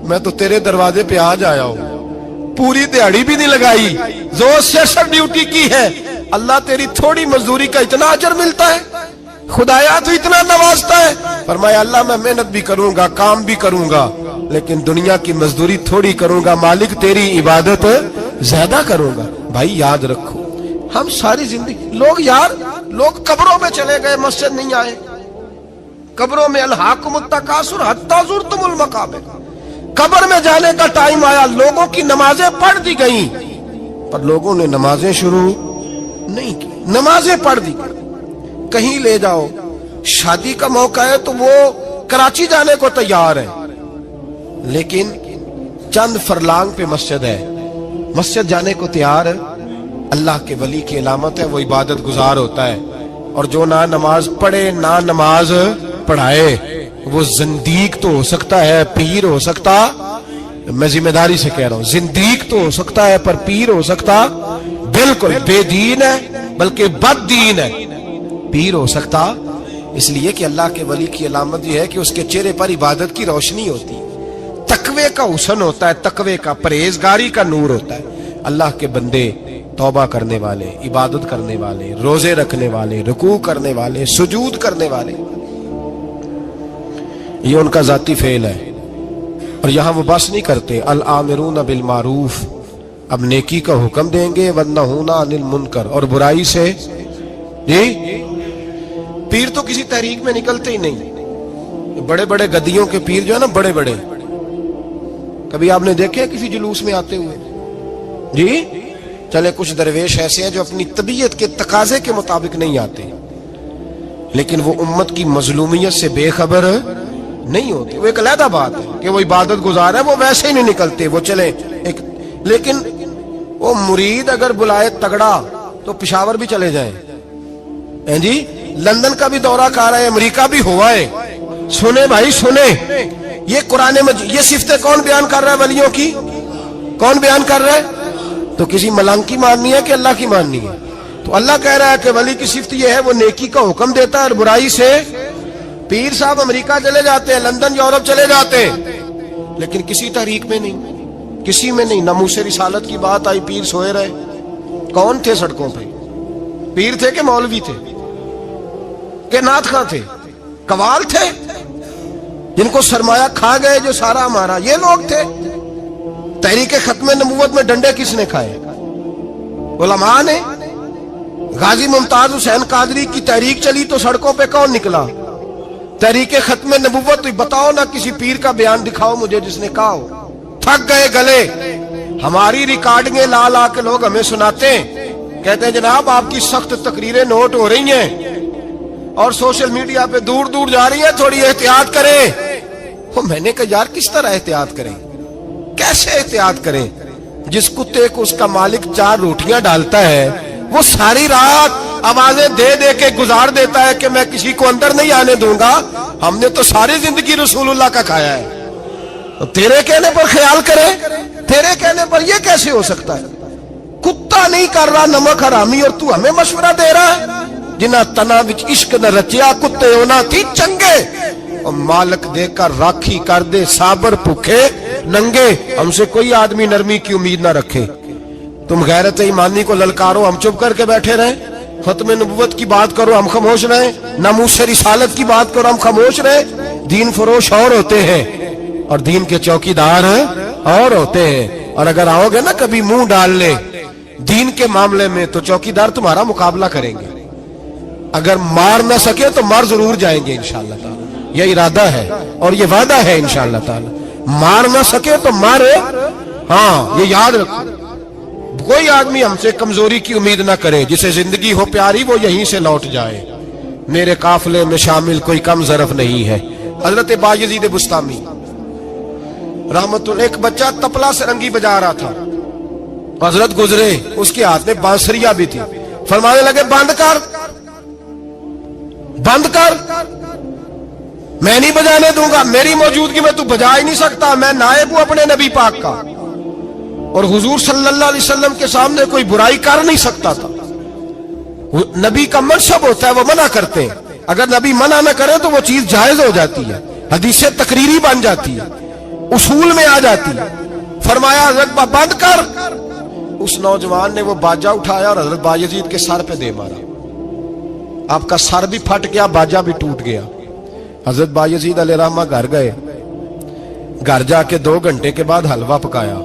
میں تو تیرے دروازے پہ آج آیا ہوں، پوری دیہڑی بھی نہیں لگائی، زور سے سر ڈیوٹی کی ہے، اللہ تیری تھوڑی مزدوری کا اتنا اجر ملتا ہے؟ خدایا تو اتنا نوازتا ہے؟ فرمایا اللہ میں محنت بھی کروں گا، کام بھی کروں گا، لیکن دنیا کی مزدوری تھوڑی کروں گا، مالک تیری عبادت زیادہ کروں گا۔ بھائی یاد رکھو ہم ساری زندگی لوگ قبروں میں چلے گئے، مسجد نہیں آئے، قبروں میں الہاکم التکاثر حتی زرتم المقابر، قبر میں جانے کا ٹائم آیا، لوگوں کی نمازیں پڑھ دی گئیں پر لوگوں نے نمازیں شروع نہیں کی، نمازیں پڑھ دی گئیں۔ کہیں لے جاؤ، شادی کا موقع ہے تو وہ کراچی جانے کو تیار ہے، لیکن چند فرلانگ پہ مسجد ہے، مسجد جانے کو تیار ہے۔ اللہ کے ولی کی علامت ہے وہ عبادت گزار ہوتا ہے، اور جو نہ نماز پڑھے نہ نماز پڑھائے وہ زندیق تو ہو سکتا ہے، پیر ہو سکتا، میں ذمہ داری سے کہہ رہا ہوں، زندیق تو ہو سکتا ہے پر پیر ہو سکتا بالکل بے دین ہے، بلکہ بد دین ہے، پیر ہو سکتا۔ اس لیے کہ اللہ کے ولی کی علامت یہ ہے کہ اس کے چہرے پر عبادت کی روشنی ہوتی، تقوی کا حسن ہوتا ہے، تقوی کا، پرہیزگاری کا نور ہوتا ہے۔ اللہ کے بندے توبہ کرنے والے، عبادت کرنے والے، روزے رکھنے والے، رکوع کرنے والے، سجود کرنے والے، یہ ان کا ذاتی فعل ہے۔ اور یہاں وہ بس نہیں کرتے، الآمرون بالمعروف، اب نیکی کا حکم دیں گے، والنہون عن المنکر، اور برائی سے۔ جی پیر تو کسی تحریک میں نکلتے ہی نہیں، بڑے بڑے گدیوں کے پیر جو ہے نا، بڑے بڑے، کبھی آپ نے دیکھے کسی جلوس میں آتے ہوئے؟ جی چلے کچھ درویش ایسے ہیں جو اپنی طبیعت کے تقاضے کے مطابق نہیں آتے، لیکن وہ امت کی مظلومیت سے بے خبر نہیں ہوتے، وہ ایک علیحدہ بات ہے کہ وہ عبادت گزار ہے، وہ ویسے ہی نہیں نکلتے، وہ چلے ایک، لیکن وہ مرید اگر بلائے تگڑا تو پشاور بھی چلے جائیں، جی لندن کا بھی دورہ کر رہے ہیں، امریکہ بھی ہوا ہے، سنیں بھائی سنیں، یہ قرآن مجید، یہ صفتیں کون بیان کر رہا ہے ولیوں کی؟ کون بیان کر رہا ہے؟ تو کسی ملنگ کی ماننی ہے کہ اللہ کی ماننی ہے؟ تو اللہ کہہ رہا ہے کہ ولی کی صفت یہ ہے وہ نیکی کا حکم دیتا ہے اور برائی سے۔ پیر صاحب امریکہ چلے جاتے ہیں، لندن یورپ چلے جاتے ہیں، لیکن کسی تحریک میں نہیں، کسی میں نہیں۔ ناموس رسالت کی بات آئی، پیر سوئے رہے۔ کون تھے سڑکوں پہ؟ پیر تھے کہ مولوی تھے کہ نعت خواں تھے؟ قوال تھے جن کو سرمایہ کھا گئے جو سارا ہمارا، یہ لوگ تھے؟ تحریک ختم نبوت میں ڈنڈے کس نے کھائے؟ علماء نے۔ غازی ممتاز حسین قادری کی تحریک چلی تو سڑکوں پہ کون نکلا؟ تحریک ختم نبوت۔ بتاؤ نا کسی پیر کا بیان دکھاؤ مجھے جس نے کہا ہو۔ تھک گئے گلے، ہماری ریکارڈنگیں لا لا کے لوگ ہمیں سناتے ہیں، کہتے ہیں جناب آپ کی سخت تقریریں نوٹ ہو رہی ہیں اور سوشل میڈیا پہ دور دور جا رہی ہیں، تھوڑی احتیاط کریں۔ وہ میں نے کہا یار کس طرح احتیاط کریں، کیسے احتیاط کریں؟ جس کتے کو اس کا مالک 4 روٹیاں ڈالتا ہے وہ ساری رات آوازیں دے دے کے گزار دیتا ہے کہ میں کسی کو اندر نہیں آنے دوں گا، ہم نے تو ساری زندگی رسول اللہ کا کھایا ہے، تو تیرے کہنے پر خیال کرے، تیرے کہنے پر یہ کیسے ہو سکتا ہے؟ کتا نہیں کر رہا نمک حرامی اور تو ہمیں مشورہ دے رہا ہے؟ جنہ تنا وچ عشق نہ رچیا کتے ہونا تھی چنگے، اور مالک دے کر راکھی کر دے صابر بھوکے ننگے۔ ہم سے کوئی آدمی نرمی کی امید نہ رکھے، تم غیرت ایمانی کو للکارو، ہم چپ کر کے بیٹھے رہیں؟ खत्म नबुवत की बात करो हम खामोश रहे, नामूस रिसालत की बात करो हम खामोश रहे। दीन फरोश और होते हैं और दीन के चौकीदार और होते हैं। और अगर आओगे ना कभी मुंह डाल ले दीन के मामले में तो चौकीदार तुम्हारा मुकाबला करेंगे। अगर मार ना सके तो मार जरूर जाएंगे इंशाअल्लाह ताला। यह इरादा है और ये वादा है इंशाअल्लाह ताला। मार ना सके तो मारे, हाँ ये याद रखो। कोई आदमी हमसे कमजोरी की उम्मीद ना करे, जिसे जिंदगी हो प्यारी वो यहीं से लौट जाए। मेरे काफले में शामिल कोई कम ज़रफ नहीं है। हजरत बायजीद बुस्तामी रहमतुल्लाह, एक बच्चा तबला सरंगी बजा रहा था, हजरत गुजरे, उसके हाथ में बांसुरिया भी थी। फरमाने लगे बंद कर, बंद कर, मैं नहीं बजाने दूंगा, मेरी मौजूदगी में तू बजा ही नहीं सकता, मैं नायब हूं अपने नबी पाक का और हुजूर सल्लल्लाहु अलैहि वसल्लम के सामने कोई बुराई कर नहीं सकता था। नबी का मनसब होता है, वो मना करते हैं। अगर नबी मना न करे तो वो चीज जायज हो जाती है, हदीसें तकरीरी बन जाती है, उसूल में आ जाती है। फरमाया हजरत बंद कर। उस नौजवान ने वो बाजा उठाया और हजरत बायजीद के सर पे दे मारा। आपका सर भी फट गया, बाजा भी टूट गया। हजरत बायजीद अलैहिर्रहमा घर गए। घर जाके 2 घंटे के बाद हलवा पकाया,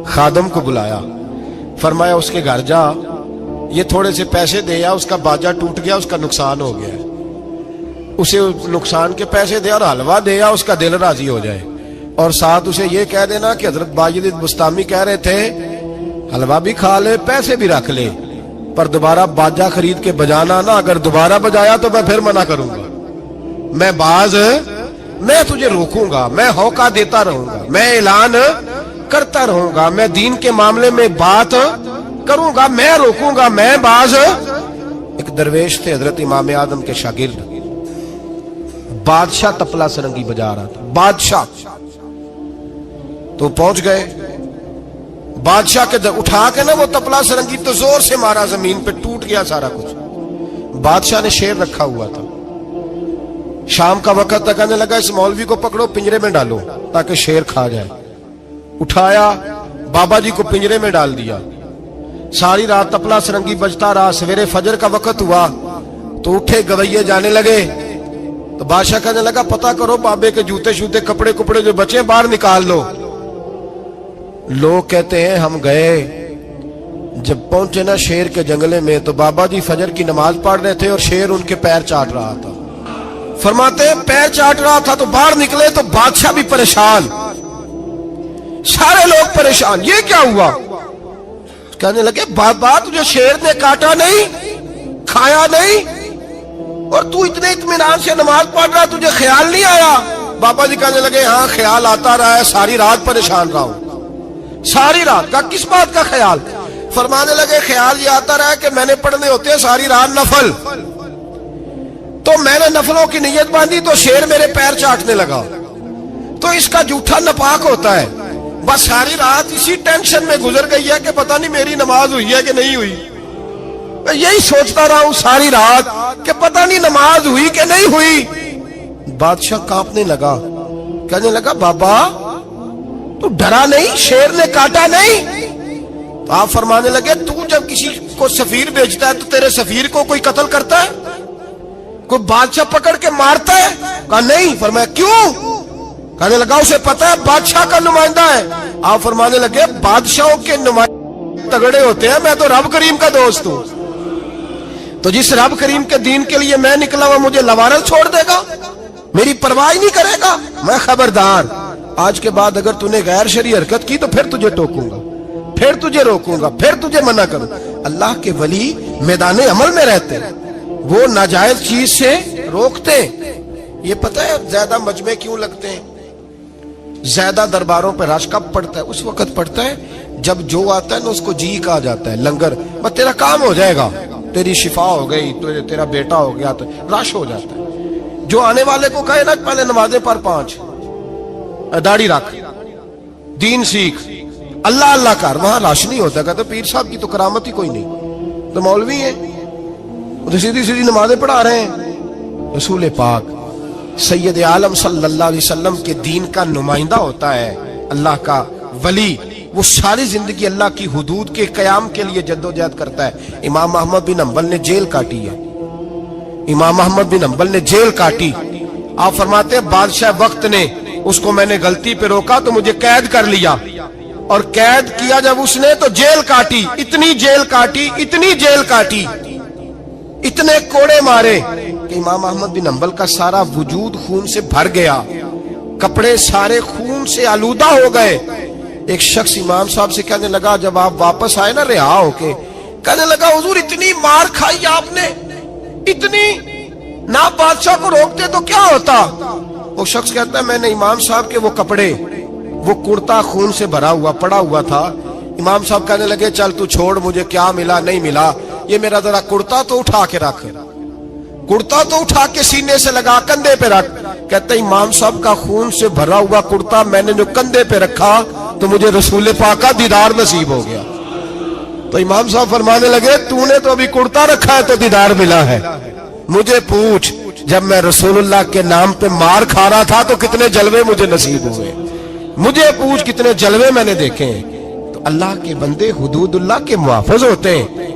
खादम को बुलाया, फरमाया उसके घर जा, ये थोड़े से पैसे दे या, उसका बाजा टूट गया, उसका नुकसान हो गया, उसे नुकसान के पैसे दे और हलवा दे या, उसका दिल राजी हो जाए। और साथ उसे ये कह देना कि हजरत बायजीद बुस्तामी कह रहे थे हलवा भी खा ले पैसे भी रख ले, पर दोबारा बाजा खरीद के बजाना ना, अगर दोबारा बजाया तो मैं फिर मना करूंगा। मैं तुझे रोकूंगा, मैं होका देता रहूंगा, मैं ऐलान करता रहूंगा, मैं दीन के मामले में बात करूंगा, मैं रोकूंगा, मैं बाज। एक दरवेश थे हजरत इमाम आदम के शागिर्द, बादशाह तबला सरंगी बजा रहा था, बादशाह। तो पहुंच गए, बादशाह के उठा के ना वो तबला सरंगी तो जोर से मारा, जमीन पे टूट गया सारा कुछ। बादशाह ने शेर रखा हुआ था, शाम का वक्त तक कहने लगा इस मौलवी को पकड़ो पिंजरे में डालो ताकि शेर खा जाए। उठाया, बाबा जी को पिंजरे में डाल दिया। सारी रात तबला सरंगी बजता रहा। सवेरे फजर का वक्त हुआ तो उठे गवैये जाने लगे। तो बादशाह कहने लगा पता करो बाबे के जूते शूते कपड़े कुपड़े जो बचे बाहर निकाल लो। लोग कहते हैं हम गए, जब पहुंचे ना शेर के जंगले में तो बाबा जी फजर की नमाज पढ़ रहे थे और शेर उनके पैर चाट रहा था। फरमाते हैं पैर चाट रहा था तो बाहर निकले तो बादशाह भी परेशान, सारे लोग परेशान, ये क्या हुआ? कहने लगे बाबा तुझे शेर ने काटा नहीं, खाया नहीं, और तू इतने इत्मीनान से नमाज पढ़ रहा, तुझे ख्याल नहीं आया? बाबा जी कहने लगे हाँ ख्याल आता रहा है, सारी रात परेशान रहा हूं। सारी रात का किस बात का ख्याल? फरमाने लगे ख्याल ये आता रहा है कि मैंने पढ़ने होते हैं सारी रात नफल, तो मैंने नफलों की नीयत बांधी तो शेर मेरे पैर चाटने लगा, तो इसका जूठा नपाक होता है। बस सारी रात इसी टेंशन में गुजर गई है कि पता नहीं मेरी नमाज हुई है कि नहीं हुई। मैं यही सोचता रहा हूं सारी रात कि पता नहीं नमाज हुई कि नहीं हुई। बादशाह कांपने लगा, कहने लगा बाबा तू डरा नहीं, शेर ने काटा नहीं? तो आप फरमाने लगे तू जब किसी को सफीर भेजता है तो तेरे सफीर को कोई कत्ल करता है, कोई बादशाह पकड़ के मारता है? कहा नहीं। फरमाया क्यों? कहने लगा उसे पता है बादशाह का नुमाइंदा है। आप फरमाने लगे बादशाहों के नुमाइंदे तगड़े होते हैं, मैं तो रब करीम का दोस्त हूं, तो जिस रब करीम के दीन के लिए मैं निकला हुआ मुझे लवारस छोड़ देगा, मेरी परवाह नहीं करेगा? मैं खबरदार, आज के बाद अगर तूने गैर शरई हरकत की तो फिर तुझे टोकूंगा, फिर तुझे रोकूंगा, फिर तुझे मना करूं। अल्लाह के वली मैदान अमल में रहते हैं, वो नाजायज चीज से रोकते। ये पता है ज्यादा मजमे क्यों लगते हैं, ज्यादा दरबारों पर रश कब पड़ता है? उस वक्त पड़ता है जब जो आता है ना उसको जी कहा जाता है, लंगर, बस तेरा काम हो जाएगा, तेरी शिफा हो गई, तेरा बेटा हो गया, तो रश हो जाता है। जो आने वाले को कहे ना पहले नमाजें पर 5, दाढ़ी रख, दीन सीख, अल्लाह अल्लाह कर, वहां रश नहीं होता। कहते पीर साहब की तो करामत ही कोई नहीं, तो मौलवी है, तो सीधी सीधी नमाजें पढ़ा रहे हैं। रसूल पाक सैयद आलम सल्लल्लाहु अलैहि वसल्लम के दीन का नुमाइंदा होता है अल्लाह का वली, وہ ساری زندگی اللہ کی حدود کے قیام کے لیے جدوجہد کرتا ہے۔ امام احمد بن حنبل نے جیل کاٹی ہے، امام احمد بن حنبل نے جیل کاٹی۔ آپ فرماتے ہیں بادشاہ وقت نے اس کو، میں نے غلطی پہ روکا تو مجھے قید کر لیا، اور قید کیا جب اس نے تو جیل کاٹی، اتنی جیل کاٹی، اتنی جیل کاٹی، اتنے کوڑے مارے کہ امام احمد بن حنبل کا سارا وجود خون سے بھر گیا، کپڑے سارے خون سے آلودہ ہو گئے۔ ایک شخص امام صاحب سے کہنے لگا جب آپ واپس آئے نا رہا ہو کے، کہنے لگا حضور اتنی مار کھائی آپ نے، اتنی، نہ بادشاہ کو روکتے تو کیا ہوتا؟ وہ شخص کہتا ہے میں نے امام صاحب کے وہ کپڑے، وہ کرتا خون سے بھرا ہوا پڑا ہوا تھا، امام صاحب کہنے لگے چل تو چھوڑ، مجھے کیا ملا نہیں ملا، یہ میرا ذرا کرتا تو اٹھا کے رکھ، کرتا تو اٹھا کے سینے سے لگا کندھے پہ رکھ۔ کہتے ہیں امام صاحب کا خون سے بھرا ہوا کرتا میں نے جو کندھے پہ رکھا تو مجھے رسول پاک کا دیدار نصیب ہو گیا۔ تو امام صاحب فرمانے لگے تو نے تو ابھی کرتا رکھا ہے تو دیدار ملا ہے، مجھے پوچھ جب میں رسول اللہ کے نام پہ مار کھا رہا تھا تو کتنے جلوے مجھے نصیب ہوئے، مجھے پوچھ کتنے جلوے میں نے دیکھے ہیں۔ تو اللہ کے بندے حدود اللہ کے محافظ ہوتے ہیں۔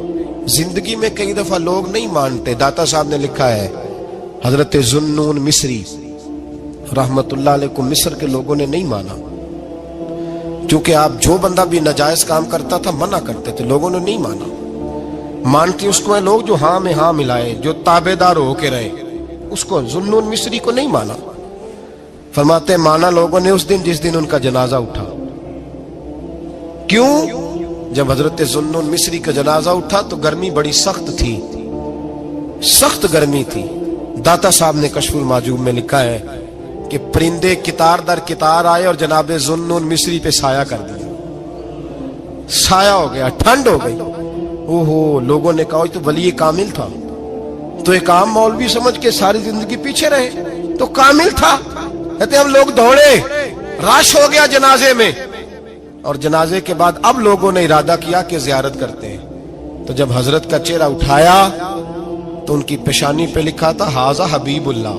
زندگی میں کئی دفعہ لوگ نہیں مانتے، داتا صاحب نے لکھا ہے حضرت ذوالنون مصری رحمت اللہ علیہ کو مصر کے لوگوں نے نہیں مانا، چونکہ آپ جو بندہ بھی ناجائز کام کرتا تھا منع کرتے تھے، لوگوں نے نہیں مانا۔ مانتے اس کو ہیں لوگ جو ہاں میں ہاں ملائے، جو تابع دار ہو کے رہے، اس کو ذوالنون مصری کو نہیں مانا۔ فرماتے ہیں مانا لوگوں نے اس دن جس دن ان کا جنازہ اٹھا۔ کیوں؟ جب حضرت ذوالنون مصری کا جنازہ اٹھا تو گرمی بڑی سخت تھی، سخت گرمی تھی۔ داتا صاحب نے کشف المحجوب میں لکھا ہے کہ پرندے کتار در کتار آئے اور جناب ذوالنون مصری پہ سایہ کر دیا، سایہ ہو گیا، ٹھنڈ ہو گئی۔ اوہو، لوگوں نے کہا تو ولی کامل تھا، تو ایک عام مولوی سمجھ کے ساری زندگی پیچھے رہے، تو کامل تھا۔ کہتے ہم لوگ دوڑے، رش ہو گیا جنازے میں، اور جنازے کے بعد اب لوگوں نے ارادہ کیا کہ زیارت کرتے ہیں۔ تو جب حضرت کا چہرہ اٹھایا تو ان کی پیشانی پہ لکھا تھا ھذا حبیب اللہ،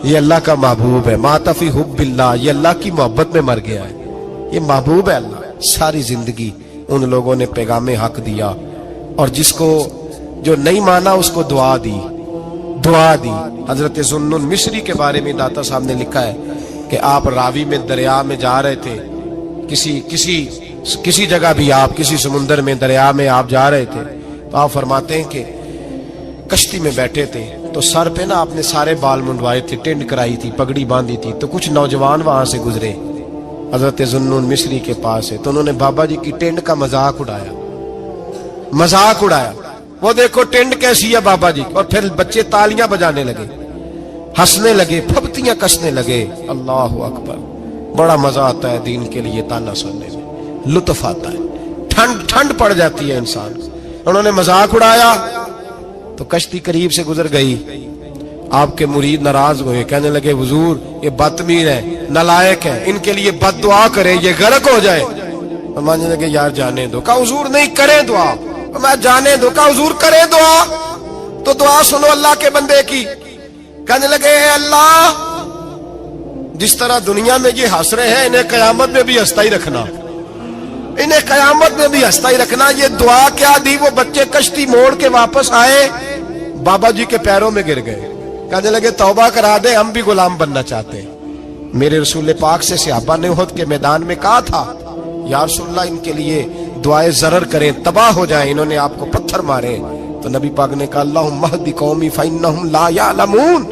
یہ اللہ کا محبوب ہے، مات فی حب اللہ، یہ اللہ کی محبت میں مر گیا ہے، یہ محبوب ہے اللہ۔ ساری زندگی ان لوگوں نے پیغام حق دیا، اور جس کو جو نہیں مانا اس کو دعا دی، دعا دی۔ حضرت ذوالنون مصری کے بارے میں داتا صاحب نے لکھا ہے کہ آپ راوی میں دریا میں جا رہے تھے، کسی جگہ بھی آپ کسی سمندر میں دریا میں آپ جا رہے تھے، تو آپ فرماتے ہیں کہ کشتی میں بیٹھے تھے تو سر پہ نا آپ نے سارے بال منڈوائے تھے، ٹینڈ کرائی تھی، پگڑی باندھی تھی، تو کچھ نوجوان وہاں سے گزرے حضرت ذوالنون مصری کے پاس ہے، تو انہوں نے بابا جی کی ٹینڈ کا مذاق اڑایا، مذاق اڑایا، وہ دیکھو ٹینڈ کیسی ہے بابا جی، اور پھر بچے تالیاں بجانے لگے، ہنسنے لگے، پھپتیاں کسنے لگے۔ اللہ اکبر، بڑا مزہ آتا ہے دین کے لیے تانا سننے میں، لطف آتا ہے، ٹھنڈ پڑ جاتی ہے انسان کو۔ انہوں نے مذاق اڑایا تو کشتی قریب سے گزر گئی، آپ کے مرید ناراض ہوئے، کہنے لگے حضور یہ بدتمیز ہے، نالائق ہے، ان کے لیے بد دعا کرے، یہ غرق ہو جائے۔ فرمانے لگے یار جانے دو۔ کہا حضور نہیں، کرے دعا۔ میں جانے دو۔ کہا حضور کرے دعا، تو دعا سنو اللہ کے بندے کی۔ کہنے لگے اے اللہ، جس طرح دنیا میں یہ ہنس رہے ہیں انہیں قیامت میں بھی ہنستا ہی رکھنا، انہیں قیامت میں بھی ہنستا ہی رکھنا۔ یہ دعا کیا دی؟ وہ بچے کشتی موڑ کے واپس آئے، بابا جی کے پیروں میں گر گئے، کہنے لگے توبہ کرا دے، ہم بھی غلام بننا چاہتے ہیں۔ میرے رسول پاک سے صحابہ نے احد کے میدان میں کہا تھا یا رسول اللہ ان کے لیے دعائے ضرر کریں، تباہ ہو جائیں، انہوں نے آپ کو پتھر مارے، تو نبی پاک نے کہا اللہم اہد قومی فانہم لا یعلمون،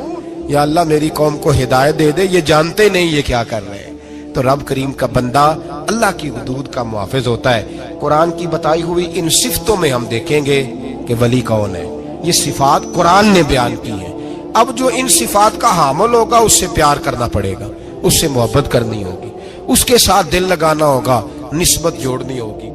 یا اللہ میری قوم کو ہدایت دے دے، یہ جانتے نہیں یہ کیا کر رہے ہیں۔ تو رب کریم کا بندہ اللہ کی حدود کا محافظ ہوتا ہے۔ قرآن کی بتائی ہوئی ان صفتوں میں ہم دیکھیں گے کہ ولی کون ہے، یہ صفات قرآن نے بیان کی ہیں۔ اب جو ان صفات کا حامل ہوگا اس سے پیار کرنا پڑے گا، اس سے محبت کرنی ہوگی، اس کے ساتھ دل لگانا ہوگا، نسبت جوڑنی ہوگی۔